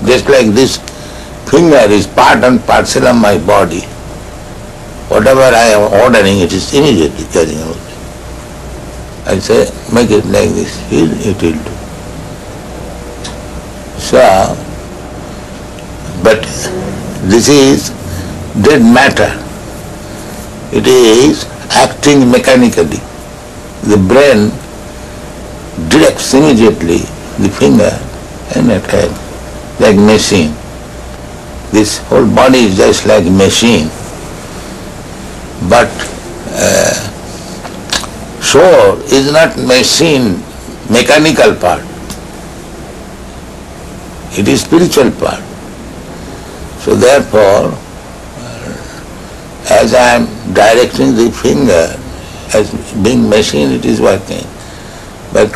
Just like this finger is part and parcel of my body. Whatever I am ordering, it is immediately carrying out. I say, make it like this, it will do. So, but this is dead matter. It is acting mechanically. The brain directs immediately the finger and the head, like machine. This whole body is just like machine. But soul is not machine, mechanical part. It is spiritual part. So therefore, as I am directing the finger, as being machine it is working. But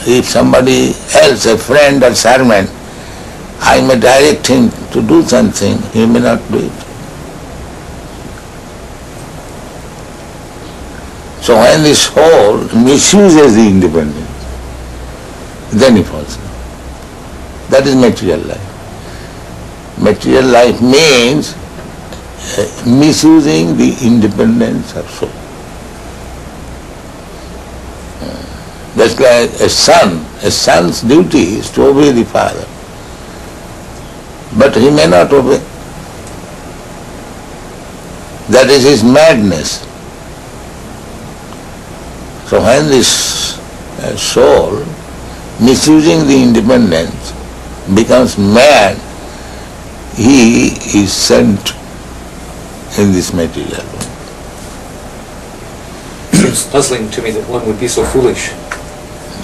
if somebody else, a friend or servant, I may direct him to do something, he may not do it. So when the soul misuses the independence, then he falls down. That is material life. Material life means misusing the independence of soul. Just like a son's duty is to obey the father. But he may not obey. That is his madness. So when this soul, misusing the independence, becomes mad, he is sent in this material world. It seems puzzling to me that one would be so foolish.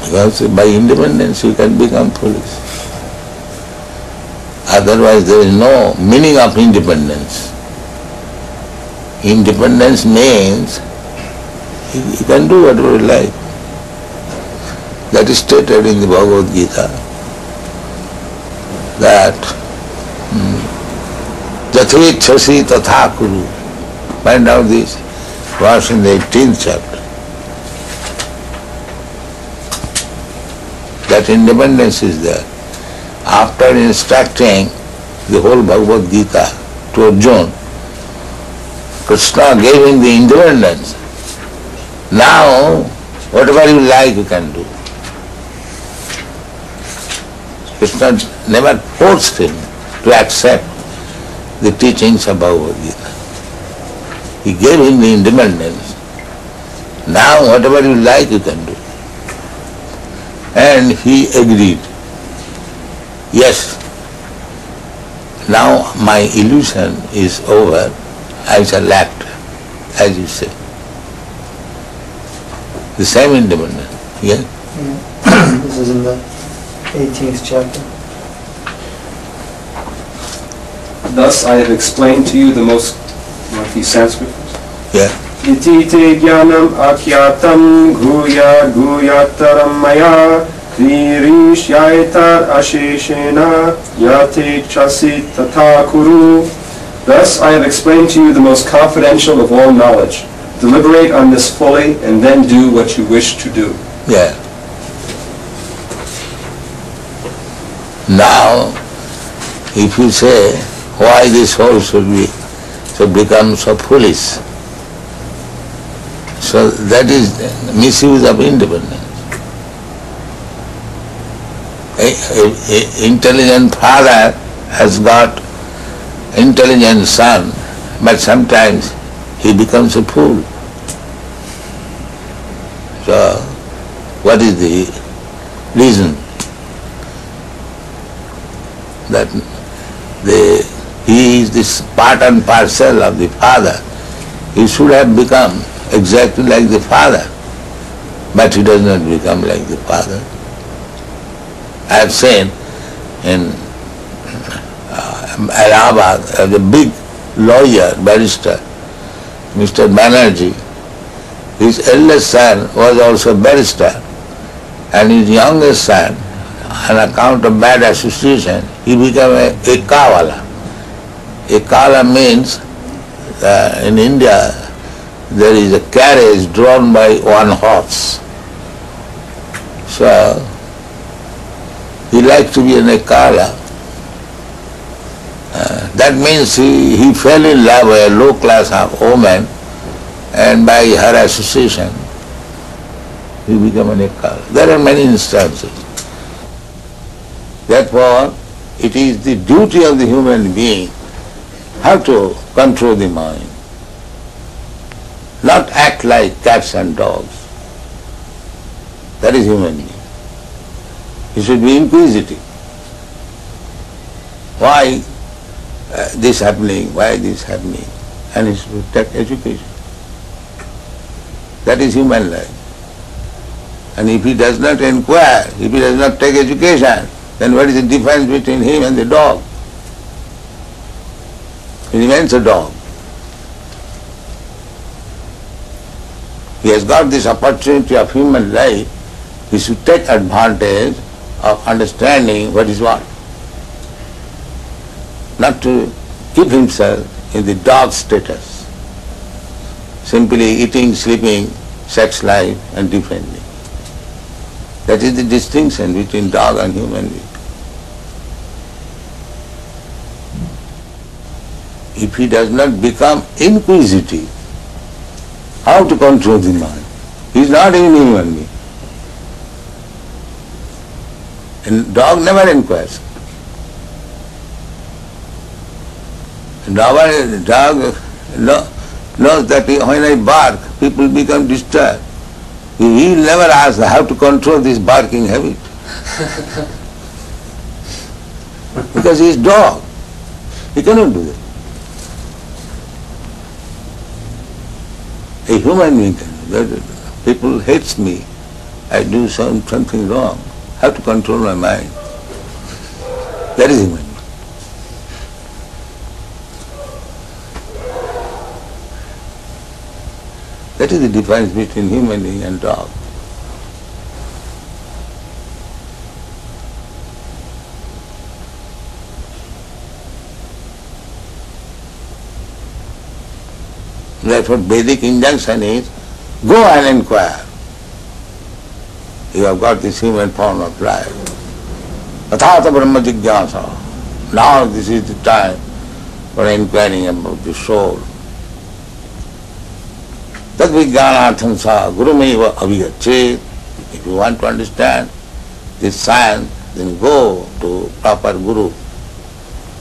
Because by independence you can become foolish. Otherwise there is no meaning of independence. Independence means you can do whatever you like. That is stated in the Bhagavad Gita, that Jathechasi tatha kuru. Find out this verse in the 18th chapter. That independence is there. After instructing the whole Bhagavad Gita to Arjuna, Krishna gave him the independence. Now, whatever you like you can do. Krishna never forced him to accept the teachings of Bhagavad Gita. He gave him the independence. Now, whatever you like you can do. And he agreed. Yes, now my illusion is over, I shall act, as you say. The same independence. Yes? Yeah. This is in the 18th chapter. Thus I have explained to you the most, what the Sanskrit? Yeah. Iti te jnanam akyatam guya guyataram maya virishyaetar asheshena yate chasi tata kuru. Thus I have explained to you the most confidential of all knowledge. Deliberate on this fully and then do what you wish to do. Yeah. Now, if you say, why this whole should become so foolish, so that is misuse of independence. An intelligent father has got intelligent son, but sometimes he becomes a fool. So, what is the reason? That he is this part and parcel of the father. He should have become exactly like the father, but he does not become like the father. I have seen in Allahabad, the big lawyer, barrister, Mr. Banerjee, his eldest son was also a barrister, and his youngest son, on account of bad association, he became a kawala. A kawala means, in India, there is a carriage drawn by one horse. So, he likes to be a Nekala. That means he fell in love with a low class woman, and by her association he became a Nekala. There are many instances. Therefore, it is the duty of the human being how to control the mind, not act like cats and dogs. That is human being. He should be inquisitive. Why this happening? Why this happening? And he should take education. That is human life. And if he does not inquire, if he does not take education, then what is the difference between him and the dog? He remains a dog. He has got this opportunity of human life. He should take advantage of understanding what is what. Not to keep himself in the dog status, simply eating, sleeping, sex life and defending. That is the distinction between dog and human being. If he does not become inquisitive, how to control the mind? He is not even human being. And dog never inquires. Dog knows that when I bark, people become disturbed. He will never ask how to control this barking habit. Because he is dog. He cannot do that. A human being can do that. People hate me. I do something wrong. How to control my mind? That is human being. That is the difference between human being and dog. Therefore, Vedic injunction is, go and inquire. You have got this human form of life. Athata Brahma Jigyasa. Now this is the time for inquiring about the soul. Tad vijnanartham sa gurumeva avigachet. If you want to understand this science, then go to proper guru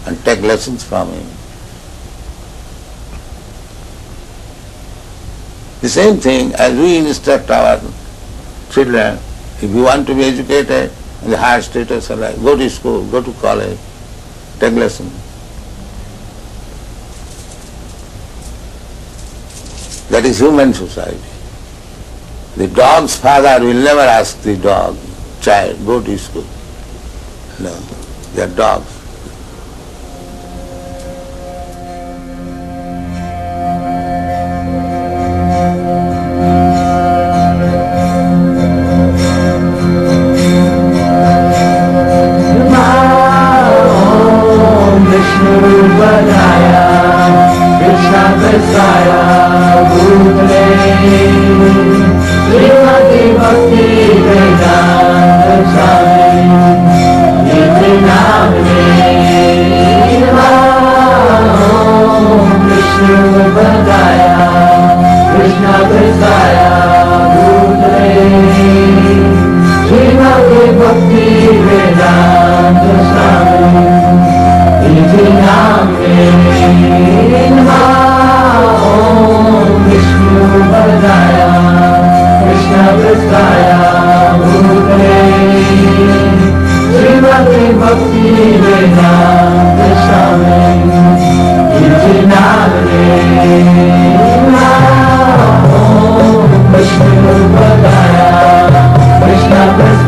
and take lessons from him. The same thing as we instruct our children, if you want to be educated in the higher status of life, go to school, go to college, take lessons. That is human society. The dog's father will never ask the dog, child, go to school. No, they are dogs. Krishna